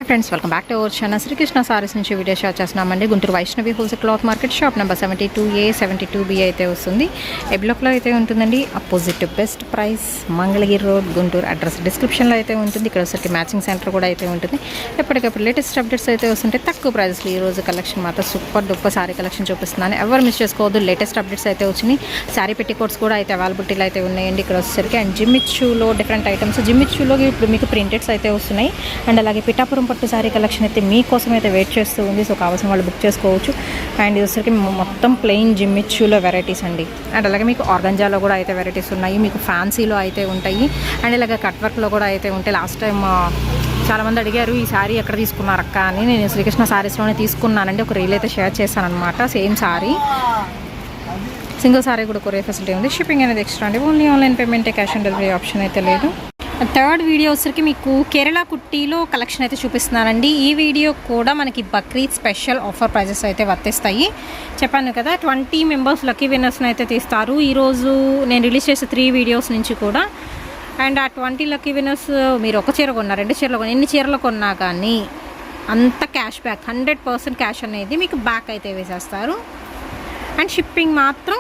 Friends welcome back to our channel Srikrishna sarees నుంచి video share చేస్తున్నామండి. Guntur Vaishnavi wholesale cloth market shop number 72A 72B అయితే వస్తుంది. A బ్లాక్లో అయితే ఉంటుందండి. Opposite best price Mangalagiri road Guntur. Address డిస్క్రిప్షన్లో అయితే ఉంటుంది. ఇక్కడ వచ్చేసరికి మ్యాచింగ్ సెంటర్ కూడా అయితే ఉంటుంది. ఎప్పటికప్పుడు లేటెస్ట్ అప్డేట్స్ అయితే వస్తుంటే తక్కువ ప్రైస్లో ఈ రోజు కలెక్షన్ మాత్రం సూపర్ డూపర్ సారీ కలెక్షన్ చూపిస్తున్నాను. ఎవరు మిస్ చేసుకోవద్దు. లేటెస్ట్ అప్డేట్స్ అయితే వచ్చినాయి. సారీ పెట్టికోట్స్ కూడా అయితే అవైలబిలిటీలో అయితే ఉన్నాయండి ఇక్కడ వచ్చేసరికి. అండ్ జిమ్మిచ్చులో డిఫరెంట్ ఐటమ్స్, జిమ్మిచ్చులో ఇప్పుడు మీకు ప్రింటెడ్స్ అయితే వస్తున్నాయి. అండ్ అలాగే పిఠాపురం పట్టు సారీ కలెక్షన్ అయితే మీకోసం అయితే వెయిట్ చేస్తూ ఉంది. సో కావాల్సిన వాళ్ళు బుక్ చేసుకోవచ్చు. అండ్ ఇది వచ్చరికి మొత్తం ప్లెయిన్ జిమ్మిచ్చులో వెరైటీస్ అండి. అండ్ అలాగే మీకు ఆర్గంజాలో కూడా అయితే వెరైటీస్ ఉన్నాయి. మీకు ఫ్యాన్సీలో అయితే ఉంటాయి. అండ్ ఇలాగ కట్ వర్క్లో కూడా అయితే ఉంటాయి. లాస్ట్ టైం చాలామంది అడిగారు ఈ సారీ ఎక్కడ తీసుకున్నారు అక్క అని. నేను శ్రీకృష్ణ సారీస్లోనే తీసుకున్నానండి. ఒక రీల్ అయితే షేర్ చేశాను అనమాట. సేమ్ సారీ, సింగిల్ సారీ కూడా కొరియర్ ఫెసిలిటీ ఉంది. షిప్పింగ్ అనేది ఎక్స్ట్రా అండి. ఓన్లీ ఆన్లైన్ పేమెంటే, క్యాష్ ఆన్ డెలివరీ ఆప్షన్ అయితే లేదు. థర్డ్ వీడియో వచ్చరికి మీకు కేరళ కుట్టీలో కలెక్షన్ అయితే చూపిస్తున్నానండి. ఈ వీడియో కూడా మనకి బక్రీద్ స్పెషల్ ఆఫర్ ప్రైజెస్ అయితే వర్తిస్తాయి. చెప్పాను కదా 20 మెంబర్స్ లక్కీ విన్నర్స్ని అయితే తీస్తారు. ఈరోజు నేను రిలీజ్ చేసే 3 వీడియోస్ నుంచి కూడా. అండ్ ఆ 20 లక్కీ విన్నర్స్ మీరు ఒక చీర కొన్నా, 2 చీరలు కొన్నా, ఎన్ని చీరలు కొన్నా కానీ అంత క్యాష్ బ్యాక్ 100% క్యాష్ అనేది మీకు బ్యాక్ అయితే వేసేస్తారు. అండ్ షిప్పింగ్ మాత్రం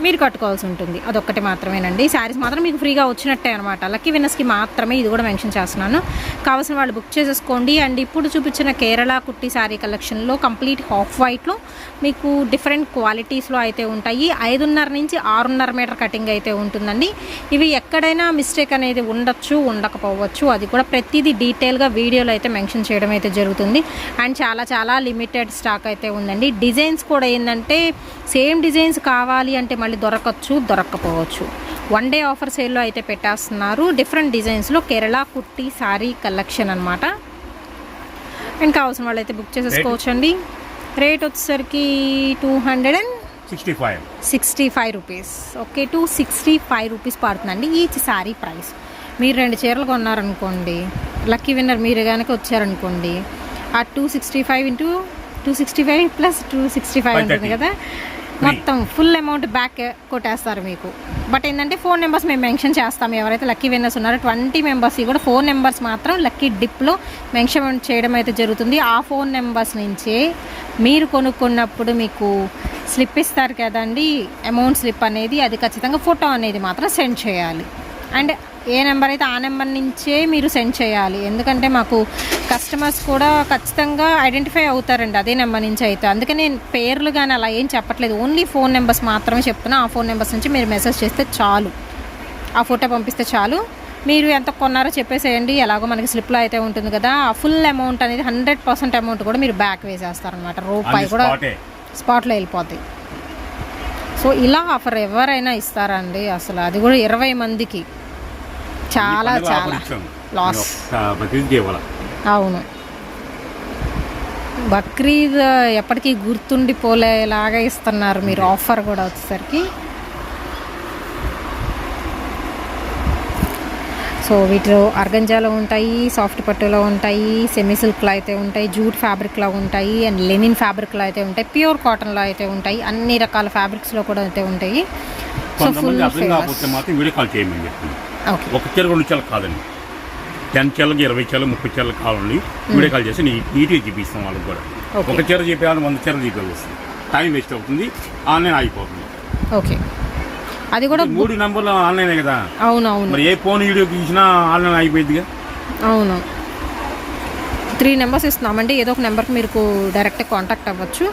మీరు కట్టుకోవాల్సి ఉంటుంది. అదొక్కటి మాత్రమేనండి. శారీస్ మాత్రం మీకు ఫ్రీగా వచ్చినట్టే అనమాట. లక్కీ విన్నర్స్కి మాత్రమే ఇది కూడా మెన్షన్ చేస్తున్నాను. కావాల్సిన వాళ్ళు బుక్ చేసేసుకోండి. అండ్ ఇప్పుడు చూపించిన కేరళ కుట్టి శారీ కలెక్షన్లో కంప్లీట్ హాఫ్ వైట్లో మీకు డిఫరెంట్ క్వాలిటీస్లో అయితే ఉంటాయి. 5.5 నుంచి 6.5 మీటర్ కటింగ్ అయితే ఉంటుందండి. ఇవి ఎక్కడైనా మిస్టేక్ అనేది ఉండొచ్చు, ఉండకపోవచ్చు. అది కూడా ప్రతిదీ డీటెయిల్గా వీడియోలో అయితే మెన్షన్ చేయడం అయితే జరుగుతుంది. అండ్ చాలా లిమిటెడ్ స్టాక్ అయితే ఉందండి. డిజైన్స్ కూడా ఏంటంటే సేమ్ డిజైన్స్ కావాలి అంటే మళ్ళీ దొరకచ్చు, దొరక్కపోవచ్చు. 1 డే ఆఫర్ సేల్లో అయితే పెట్టేస్తున్నారు. డిఫరెంట్ డిజైన్స్లో కేరళ కుట్టి శారీ కలెక్షన్ అనమాట. అండ్ కావాల్సిన వాళ్ళు అయితే బుక్ చేసేసుకోవచ్చు అండి. రేట్ వచ్చేసరికి 265 రూపీస్. ఓకే, 265 రూపీస్ పడుతుందండి ఈచ్ శారీ ప్రైస్. మీరు 2 చీరలు కొన్నారనుకోండి, లక్కీ విన్నర్ మీరు కనుక వచ్చారనుకోండి, ఆ 265 ఇంటూ 265 ప్లస్ 265 ఉంటుంది కదా, మొత్తం ఫుల్ అమౌంట్ బ్యాక్ కొట్టేస్తారు మీకు. బట్ ఏంటంటే ఫోన్ నెంబర్స్ మేము మెన్షన్ చేస్తాము. ఎవరైతే లక్కీ విన్నర్స్ ఉన్నారో 20 మెంబర్స్ కూడా ఫోన్ నెంబర్స్ మాత్రం లక్కీ డిప్లో మెన్షన్ చేయడం అయితే జరుగుతుంది. ఆ ఫోన్ నెంబర్స్ నుంచే మీరు కొనుక్కున్నప్పుడు మీకు స్లిప్ ఇస్తారు కదండి, అమౌంట్ స్లిప్ అనేది, అది ఖచ్చితంగా ఫోటో అనేది మాత్రం సెండ్ చేయాలి. అండ్ ఏ నెంబర్ అయితే ఆ నెంబర్ నుంచే మీరు సెండ్ చేయాలి. ఎందుకంటే మాకు కస్టమర్స్ కూడా ఖచ్చితంగా ఐడెంటిఫై అవుతారండి అదే నెంబర్ నుంచి అయితే. అందుకని నేను పేర్లు కానీ అలా ఏం చెప్పట్లేదు. ఓన్లీ ఫోన్ నెంబర్స్ మాత్రమే చెప్తున్నా. ఆ ఫోన్ నెంబర్స్ నుంచి మీరు మెసేజ్ చేస్తే చాలు, ఆ ఫోటో పంపిస్తే చాలు. మీరు ఎంత కొన్నారో చెప్పేసేయండి. ఎలాగో మనకి స్లిప్లో అయితే ఉంటుంది కదా, ఆ ఫుల్ అమౌంట్ అనేది 100% అమౌంట్ కూడా మీరు బ్యాక్ వేసేస్తారనమాట. రూపాయి కూడా స్పాట్లో వెళ్ళిపోతాయి. సో ఇలా ఆఫర్ ఎవరైనా ఇస్తారండి అసలు, అది కూడా 20 మందికి. చాలా లాస్. అవును, బక్రీద్ ఎప్పటికీ గుర్తుండిపోలేలాగా ఇస్తున్నారు మీరు ఆఫర్ కూడా వచ్చేసరికి. సో వీటిలో ఆర్గంజాలో ఉంటాయి, సాఫ్ట్ పట్టులో ఉంటాయి, సెమీ సిల్క్లో అయితే ఉంటాయి, జూట్ ఫ్యాబ్రిక్లో ఉంటాయి, అండ్ లెనిన్ ఫ్యాబ్రిక్లో అయితే ఉంటాయి, ప్యూర్ కాటన్లో అయితే ఉంటాయి, అన్ని రకాల ఫ్యాబ్రిక్స్లో కూడా అయితే ఉంటాయి. సో ఫుల్ ఒక చీర 2 చీరలు కాదండి, 10 చీరలకి 20 చీరలు 30 చీరలు కావాలండి. వీడియో కాల్ చేసి నీట్గా చూపిస్తాం వాళ్ళకి కూడా. ఒక చీర చెప్పేయాలని 100 చీరలు చూపించాలి. టైం వేస్ట్ అవుతుంది, ఆన్లైన్ అయిపోతుంది. ఓకే, అది కూడా 3 నెంబర్లు ఆన్లైనే కదా. అవునవును, మరి ఏ ఫోన్ వీడియో తీసినా ఆన్లైన్ అయిపోయిందిగా. అవును, 3 నెంబర్స్ ఇస్తున్నామండి. ఏదో ఒక నెంబర్కి మీరు డైరెక్ట్ కాంటాక్ట్ అవ్వచ్చు.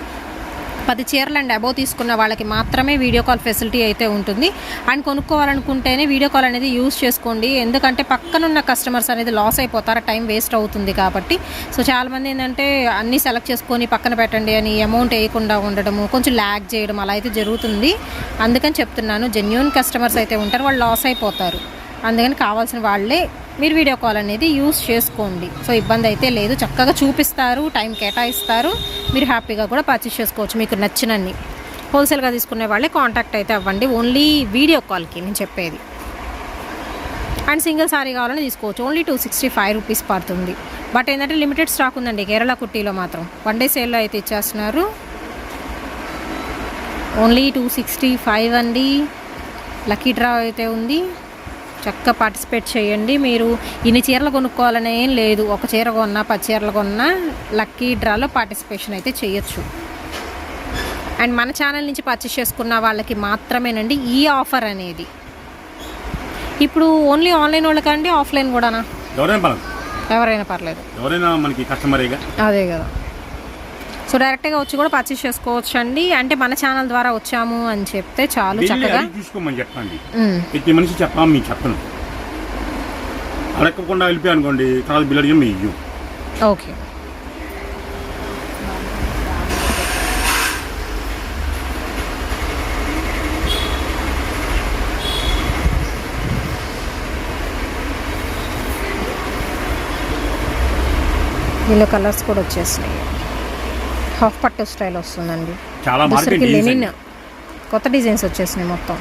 10 చీరలు అండ్ అబోవ్ తీసుకున్న వాళ్ళకి మాత్రమే వీడియో కాల్ ఫెసిలిటీ అయితే ఉంటుంది. అండ్ కొనుక్కోవాలనుకుంటేనే వీడియో కాల్ అనేది యూజ్ చేసుకోండి. ఎందుకంటే పక్కనున్న కస్టమర్స్ అనేది లాస్ అయిపోతారు, టైం వేస్ట్ అవుతుంది కాబట్టి. సో చాలామంది ఏంటంటే అన్నీ సెలెక్ట్ చేసుకొని పక్కన పెట్టండి అని అమౌంట్ వేయకుండా ఉండడము, కొంచెం ల్యాగ్ చేయడం అలా అయితే జరుగుతుంది. అందుకని చెప్తున్నాను, జెన్యూన్ కస్టమర్స్ అయితే ఉంటారు, వాళ్ళు లాస్ అయిపోతారు. అందుకని కావాల్సిన వాళ్ళే మీరు వీడియో కాల్ అనేది యూజ్ చేసుకోండి. సో ఇబ్బంది అయితే లేదు, చక్కగా చూపిస్తారు, టైం కేటాయిస్తారు, మీరు హ్యాపీగా కూడా పర్చేస్ చేసుకోవచ్చు మీకు నచ్చినన్ని. హోల్సేల్గా తీసుకునే వాళ్ళే కాంటాక్ట్ అయితే అవ్వండి, ఓన్లీ వీడియో కాల్కి నేను చెప్పేది. అండ్ సింగిల్ సారీ కావాలని తీసుకోవచ్చు. ఓన్లీ 265 రూపీస్ పడుతుంది. బట్ ఏంటంటే లిమిటెడ్ స్టాక్ ఉందండి కేరళ కుట్టీలో మాత్రం. 1 డే సేల్లో అయితే ఇచ్చేస్తున్నారు. ఓన్లీ 265 అండి. లక్కీ డ్రా అయితే ఉంది. చక్కగా పార్టిసిపేట్ చేయండి. మీరు ఇన్ని చీరలు కొనుక్కోవాలని ఏం లేదు, ఒక చీర కొన్నా 10 చీరలు కొన్నా లక్కీ డ్రాలో పార్టిసిపేషన్ అయితే చేయొచ్చు. అండ్ మన ఛానల్ నుంచి పర్చేస్ చేసుకున్న వాళ్ళకి మాత్రమేనండి ఈ ఆఫర్ అనేది. ఇప్పుడు ఓన్లీ ఆన్లైన్ వాళ్ళకండి, ఆఫ్లైన్ కూడానా? ఎవరైనా పర్లేదు, ఎవరైనా మనకి కస్టమరేగా. అదే కదా. సో డైరెక్ట్గా వచ్చి కూడా పర్చేస్ చేసుకోవచ్చు అండి. అంటే మన ఛానల్ ద్వారా వచ్చాము అని చెప్తే చాలు, చక్కగా తీసుకోమని చెప్పండి. ప్రతి మనిషి చెప్పాము, మీకు చెప్పను. అడగకుండా వెళ్ళిపోయి అనుకోండి, తర్వాత బిల్ అడిగి మీ ఇయ్యం. ఓకే. దీనిలో కలర్స్ కూడా వచ్చేసినాయి. హాఫ్ పట్టు స్టైల్ వస్తుందండి. చాలా లెనిన్ కొత్త డిజైన్స్ వచ్చేసినాయి. మొత్తం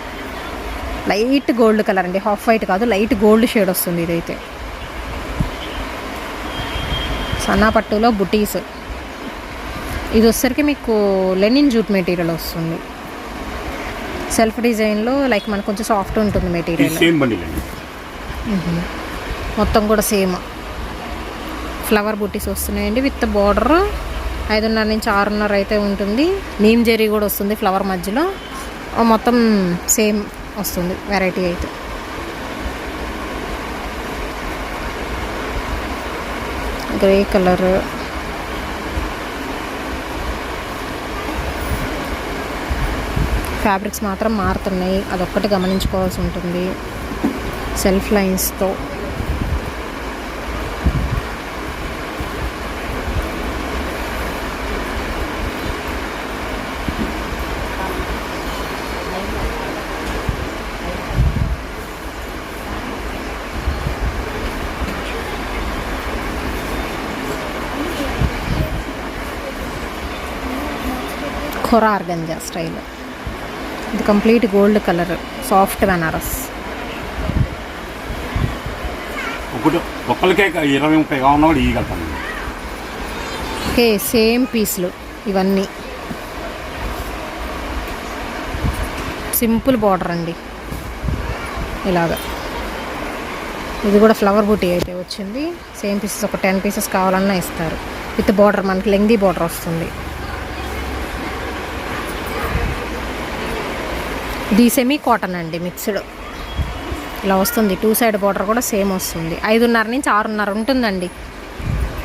లైట్ గోల్డ్ కలర్ అండి, హాఫ్ వైట్ కాదు, లైట్ గోల్డ్ షేడ్ వస్తుంది. ఇదైతే సన్నా పట్టులో బుటీస్. ఇది వచ్చేసరికి మీకు లెనిన్ జూట్ మెటీరియల్ వస్తుంది. సెల్ఫ్ డిజైన్లో లైక్ మనకు కొంచెం సాఫ్ట్ ఉంటుంది మెటీరియల్. మొత్తం కూడా సేమ్ ఫ్లవర్ బుటీస్ వస్తున్నాయండి విత్ బార్డర్. 5.5 నుంచి 6.5 అయితే ఉంటుంది. నీమ్ జెరీ కూడా వస్తుంది ఫ్లవర్ మధ్యలో. మొత్తం సేమ్ వస్తుంది వెరైటీ అయితే. గ్రే కలర్, ఫ్యాబ్రిక్స్ మాత్రం మారుతున్నాయి, అదొక్కటి గమనించుకోవాల్సి ఉంటుంది. సెల్ఫ్ లైన్స్తో ఖొరా ఆర్గంజా స్టైల్. ఇది complete gold colour, soft Benaras. ఒక్కరికే 20-30 కావాలన్నా కూడా ఇవ్వగలుగుతాను. ఓకే, సేమ్ పీస్లు ఇవన్నీ. సింపుల్ బార్డర్ అండి ఇలాగా. ఇది కూడా ఫ్లవర్ బూటీ అయితే వచ్చింది. సేమ్ పీసెస్ ఒక 10 పీసెస్ కావాలన్నా ఇస్తారు. విత్ బార్డర్ మనకి లెంగ్దీ బార్డర్ వస్తుంది. ఇది సెమీ కాటన్ అండి, మిక్స్డ్ ఇలా వస్తుంది. 2 సైడ్ బార్డర్ కూడా సేమ్ వస్తుంది. 5.5 నుంచి 6.5 ఉంటుందండి.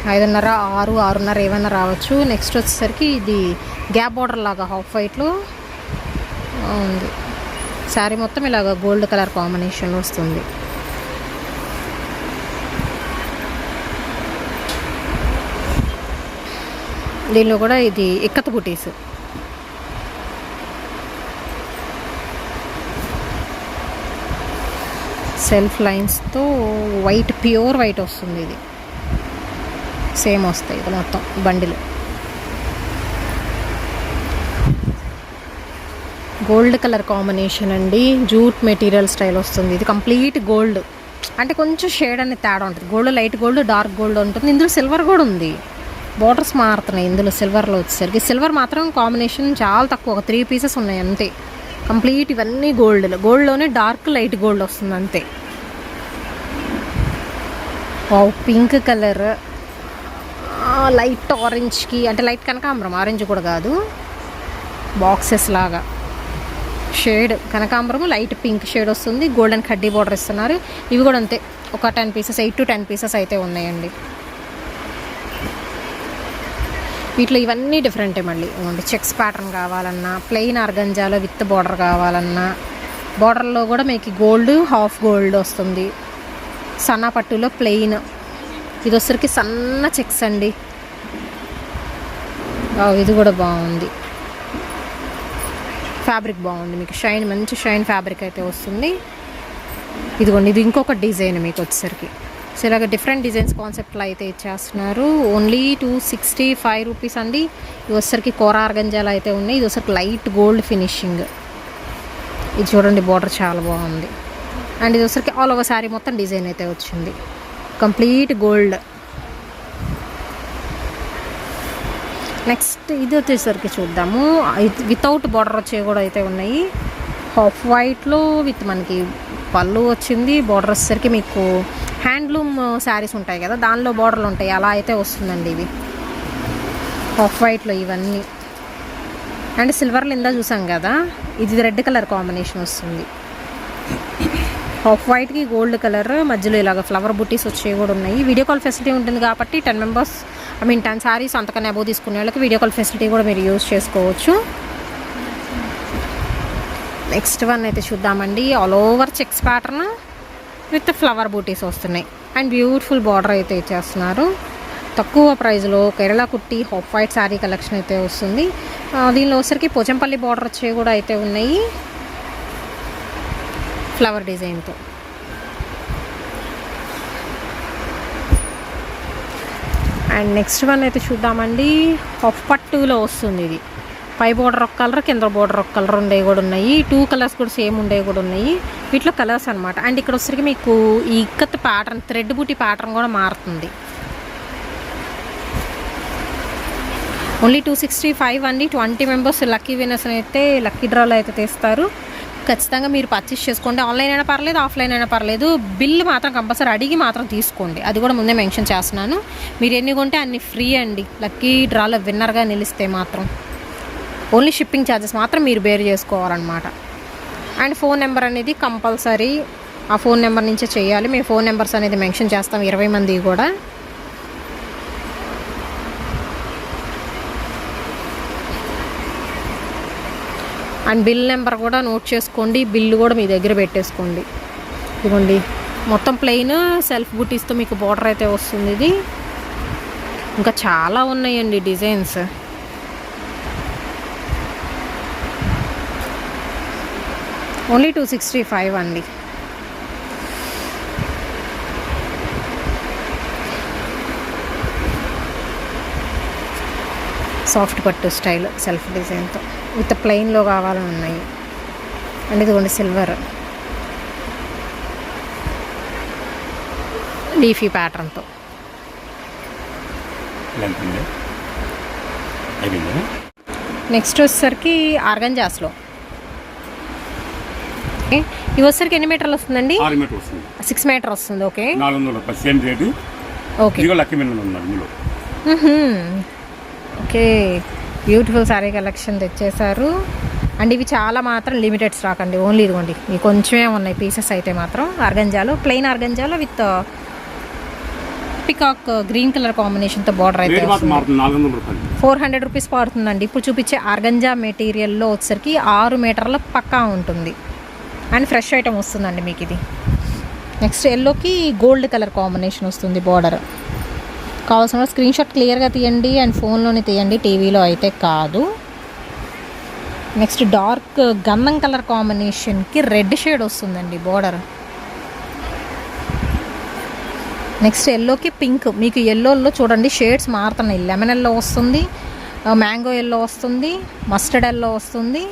5.5, 6, 6.5 ఏమైనా రావచ్చు. నెక్స్ట్ వచ్చేసరికి ఇది గ్యాప్ బార్డర్ లాగా హాఫ్ వైట్లో ఉంది. శారీ మొత్తం ఇలాగ గోల్డ్ కలర్ కాంబినేషన్ వస్తుంది. దీనిలో కూడా ఇది ఇక్కత్ బుటీస్. సెల్ఫ్ లైన్స్తో వైట్, ప్యూర్ వైట్ వస్తుంది. ఇది సేమ్ వస్తాయి. ఇది మొత్తం బండిలు గోల్డ్ కలర్ కాంబినేషన్ అండి. జూట్ మెటీరియల్ స్టైల్ వస్తుంది. ఇది కంప్లీట్ గోల్డ్, అంటే కొంచెం షేడ్ అనేది తేడా ఉంటుంది. Gold light gold, dark gold ఉంటుంది. ఇందులో సిల్వర్ కూడా ఉంది. బార్డర్స్ మారుతున్నాయి ఇందులో. సిల్వర్లో వచ్చేసరికి సిల్వర్ మాత్రం కాంబినేషన్ చాలా తక్కువ, ఒక 3 పీసెస్ ఉన్నాయి అంతే. కంప్లీట్ ఇవన్నీ గోల్డ్లోనే డార్క్ లైట్ గోల్డ్ వస్తుంది అంతే. పింక్ కలర్, లైట్ ఆరెంజ్కి, అంటే లైట్ కనకాంబరం, ఆరెంజ్ కూడా కాదు, బాక్సెస్ లాగా షేడ్ కనకాంబరం, లైట్ పింక్ షేడ్ వస్తుంది. గోల్డెన్ కడ్డీ బార్డర్ ఇస్తున్నారు. ఇవి కూడా అంతే, ఒక 10 పీసెస్, 8 to 10 పీసెస్ అయితే ఉన్నాయండి. వీటిలో ఇవన్నీ డిఫరెంటే మళ్ళీ. చెక్స్ ప్యాటర్న్ కావాలన్నా, ప్లెయిన్ ఆర్గంజాలో విత్ బార్డర్ కావాలన్నా, బార్డర్లో కూడా మీకు గోల్డ్, హాఫ్ గోల్డ్ వస్తుంది. సన్నా పట్టులో ప్లెయిన్. ఇది వచ్చరికి సన్న చెక్స్ అండి. ఇది కూడా బాగుంది. ఫ్యాబ్రిక్ బాగుంది, మీకు షైన్, మంచి షైన్ ఫ్యాబ్రిక్ అయితే వస్తుంది. ఇదిగోండి, ఇది ఇంకొక డిజైన్ మీకు వచ్చేసరికి. సో ఇలాగ డిఫరెంట్ డిజైన్స్ కాన్సెప్ట్లో అయితే ఇచ్చేస్తున్నారు. ఓన్లీ 265 రూపీస్ అండి. ఇది వచ్చరికి కోరా ఆర్గంజాలు అయితే ఉన్నాయి. ఇది వచ్చరికి లైట్ గోల్డ్ ఫినిషింగ్. ఇది చూడండి, బార్డర్ చాలా బాగుంది. అండ్ ఇది వచ్చరికి ఆల్ ఓవర్ శారీ మొత్తం డిజైన్ అయితే వచ్చింది. Complete gold. నెక్స్ట్ ఇది వచ్చేసరికి చూద్దాము. వితౌట్ బార్డర్ వచ్చేవి కూడా అయితే ఉన్నాయి. హాఫ్ వైట్లో విత్ మనకి పళ్ళు వచ్చింది. బార్డర్ వచ్చేసరికి మీకు హ్యాండ్లూమ్ శారీస్ ఉంటాయి కదా, దానిలో బార్డర్లు ఉంటాయి, అలా అయితే వస్తుందండి. ఇవి ఆఫ్ వైట్లో ఇవన్నీ. అండ్ సిల్వర్లో ఇందా చూసాం కదా, ఇది రెడ్ కలర్ కాంబినేషన్ వస్తుంది. ఆఫ్ వైట్కి గోల్డ్ కలర్ మధ్యలో ఇలాగ ఫ్లవర్ బుట్టీస్ వచ్చేవి కూడా ఉన్నాయి. వీడియో కాల్ ఫెసిలిటీ ఉంటుంది కాబట్టి 10 మెంబర్స్ 10 శారీస్ అంతకన్నా అబోవ్ తీసుకునే వాళ్ళకి వీడియో కాల్ ఫెసిలిటీ కూడా మీరు యూజ్ చేసుకోవచ్చు. నెక్స్ట్ వన్ అయితే చూద్దామండి. All over checks pattern with flower booties వస్తున్నాయి అండ్ బ్యూటిఫుల్ బార్డర్ అయితే ఇచ్చేస్తున్నారు. తక్కువ ప్రైస్లో కేరళ కుట్టి హాఫ్ వైట్ శారీ కలెక్షన్ అయితే వస్తుంది. దీనిలో వచ్చరికి పోచంపల్లి బార్డర్ వచ్చేవి కూడా అయితే ఉన్నాయి ఫ్లవర్ డిజైన్తో. అండ్ నెక్స్ట్ వన్ అయితే చూద్దామండి. హాఫ్ పట్టులో వస్తుంది. ఇది పై బోర్డర్ ఒక కలర్, కింద బోర్డర్ ఒక కలర్ ఉండేవి కూడా ఉన్నాయి. 2 కలర్స్ కూడా సేమ్ ఉండేవి కూడా ఉన్నాయి. వీటిలో కలర్స్ అనమాట. అండ్ ఇక్కడ వచ్చరికి మీకు ఈ ఇక్కత్ ప్యాటర్న్, థ్రెడ్ బూటీ ప్యాటర్న్ కూడా మారుతుంది. ఓన్లీ 265 అండి. 20 మెంబర్స్ లక్కీ విన్నర్స్ అయితే లక్కీ డ్రాలో అయితే తీస్తారు. ఖచ్చితంగా మీరు పర్చేస్ చేసుకోండి. ఆన్లైన్ అయినా పర్లేదు, ఆఫ్లైన్ అయినా పర్లేదు. బిల్ మాత్రం కంపల్సరీ అడిగి మాత్రం తీసుకోండి. అది కూడా ముందే మెన్షన్ చేస్తున్నాను. మీరు ఎన్ని కొంటే అన్ని ఫ్రీ అండి. లక్కీ డ్రాలో విన్నర్గా నిలిస్తే మాత్రం ఓన్లీ షిప్పింగ్ ఛార్జెస్ మాత్రం మీరు బేర్ చేసుకోవాలన్నమాట. అండ్ ఫోన్ నెంబర్ అనేది కంపల్సరీ ఆ ఫోన్ నెంబర్ నుంచే చేయాలి. మేము ఫోన్ నెంబర్స్ అనేది మెన్షన్ చేస్తాం 20 మంది కూడా. అండ్ బిల్ నెంబర్ కూడా నోట్ చేసుకోండి. బిల్లు కూడా మీ దగ్గర పెట్టేసుకోండి. ఇదిగోండి మొత్తం ప్లెయిన్ సెల్ఫ్ బూటీస్తో మీకు బార్డర్ అయితే వస్తుంది. ఇది ఇంకా చాలా ఉన్నాయండి డిజైన్స్. ఓన్లీ 265 అండి. సాఫ్ట్ పట్టు స్టైల్ సెల్ఫ్ డిజైన్తో విత్ ప్లెయిన్లో కావాలని ఉన్నాయి. అండ్ ఇదిగోండి సిల్వర్ లీఫీ ప్యాటర్న్తో. నెక్స్ట్ వచ్చేసరికి ఆర్గంజాస్లో ఇవి వచ్చేసరికి ఎన్ని మీటర్లు వస్తుందండి? 6 మీటర్ వస్తుంది. 6 మీటర్ వస్తుంది. Okay, 400 same rate. Okay, lucky winner ఉన్నారు ఇందులో. ఓకే, బ్యూటిఫుల్ శారీ కలెక్షన్ తెచ్చేశారు. అండ్ ఇవి చాలా మాత్రం లిమిటెడ్ స్టాక్ అండి. ఓన్లీ ఇదిగోండి మీకు కొంచెమే ఉన్నాయి పీసెస్ అయితే మాత్రం. ఆర్గంజాలో ప్లెయిన్ ఆర్గంజాలో విత్ పికాక్ గ్రీన్ కలర్ కాంబినేషన్తో బార్డర్ అయితే 400 రూపీస్ పడుతుందండి. ఇప్పుడు చూపించే ఆర్గంజా మెటీరియల్లో వచ్చేసరికి 6 మీటర్ల పక్కా ఉంటుంది. అండ్ ఫ్రెష్ ఐటమ్ వస్తుందండి మీకు ఇది. నెక్స్ట్ ఎల్లోకి గోల్డ్ కలర్ కాంబినేషన్ వస్తుంది బార్డర్. కావాల్సిన స్క్రీన్ షాట్ క్లియర్గా తీయండి అండ్ ఫోన్లోనే తీయండి, టీవీలో అయితే కాదు. నెక్స్ట్ డార్క్ గంధం కలర్ కాంబినేషన్కి రెడ్ షేడ్ వస్తుందండి బార్డర్. నెక్స్ట్ ఎల్లోకి పింక్. మీకు ఎల్లోలో చూడండి షేడ్స్ మారుతున్నాయి. లెమన్ ఎల్లో వస్తుంది, మ్యాంగో ఎల్లో వస్తుంది, మస్టర్డ్ ఎల్లో వస్తుంది.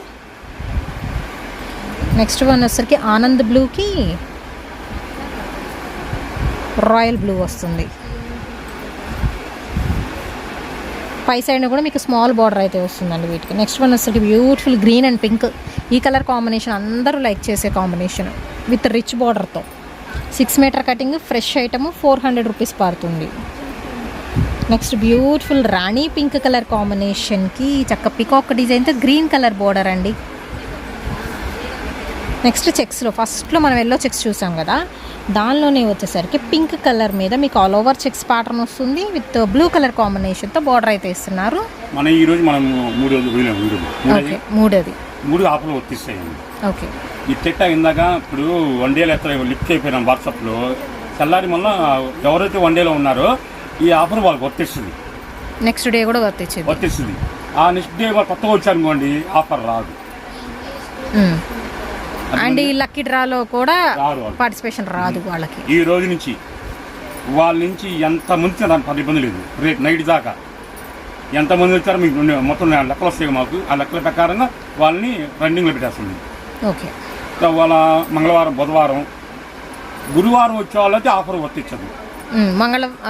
నెక్స్ట్ వన్ వచ్చేసరికి ఆనంద్ బ్లూకి రాయల్ బ్లూ వస్తుంది. పై సైడ్ కూడా మీకు స్మాల్ బార్డర్ అయితే వస్తుందండి వీటికి. నెక్స్ట్ వన్ వచ్చేసరికి బ్యూటిఫుల్ గ్రీన్ అండ్ పింక్. ఈ కలర్ కాంబినేషన్ అందరూ లైక్ చేసే కాంబినేషన్ విత్ రిచ్ బార్డర్తో. 6 metre cutting, fresh item, 400 rupees పడుతుంది. నెక్స్ట్ బ్యూటిఫుల్ రాణి పింక్ కలర్ కాంబినేషన్కి చక్క పికాక్ డిజైన్తో గ్రీన్ కలర్ బార్డర్ అండి. నెక్స్ట్ చెక్స్లో ఫస్ట్లో మనం ఎల్లో చెక్స్ చూసాం కదా, దానిలోనే వచ్చేసరికి పింక్ కలర్ మీద మీకు ఆల్ ఓవర్ చెక్స్ ప్యాటర్న్ వస్తుంది విత్ బ్లూ కలర్ కాంబినేషన్తో బార్డర్ అయితే ఇస్తున్నారు. మనం ఈరోజు మనం మూడు ఆఫర్లు వర్తిస్తాయండి. ఓకే, ఈ చెట్ట ఇందాక ఇప్పుడు 1 డేలో ఎత్త లిఫ్ట్ అయిపోయినాం వాట్సాప్లో. తెల్లారి మళ్ళీ ఎవరైతే 1 డేలో ఉన్నారో ఈ ఆఫర్ వాళ్ళకి వర్తిస్తుంది. నెక్స్ట్ డే కూడా వర్తిస్తుంది. ఆ నెక్స్ట్ డే వాళ్ళు కొత్తగా వచ్చారనుకోండి ఆఫర్ రాదు. అండ్ ఈ లక్కీ డ్రాలో కూడా పార్టిసిపేషన్ రాదు వాళ్ళకి. ఈ రోజు నుంచి వాళ్ళ నుంచి ఎంతమంది దాని ఇబ్బంది లేదు. రేపు నైట్ దాకా ఎంతమంది వచ్చారో మీకు మొత్తం లెక్కలు వస్తాయి మాకు. ఆ లెక్కల ప్రకారంగా వాళ్ళని రన్నింగ్లో పెట్టేస్తుంది. ఓకే, వాళ్ళ మంగళవారం, బుధవారం, గురువారం వచ్చే వాళ్ళైతే ఆఫర్ వర్తించదు.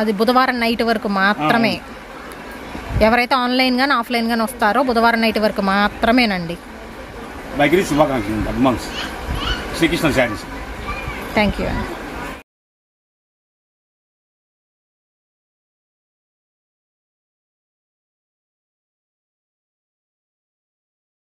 అది బుధవారం నైట్ వరకు మాత్రమే. ఎవరైతే ఆన్లైన్ కానీ ఆఫ్లైన్ కానీ వస్తారో బుధవారం నైట్ వరకు మాత్రమేనండి. దగ్గర శుభాకాంక్షలు advance Srikrishna sarees. Thank you అండి.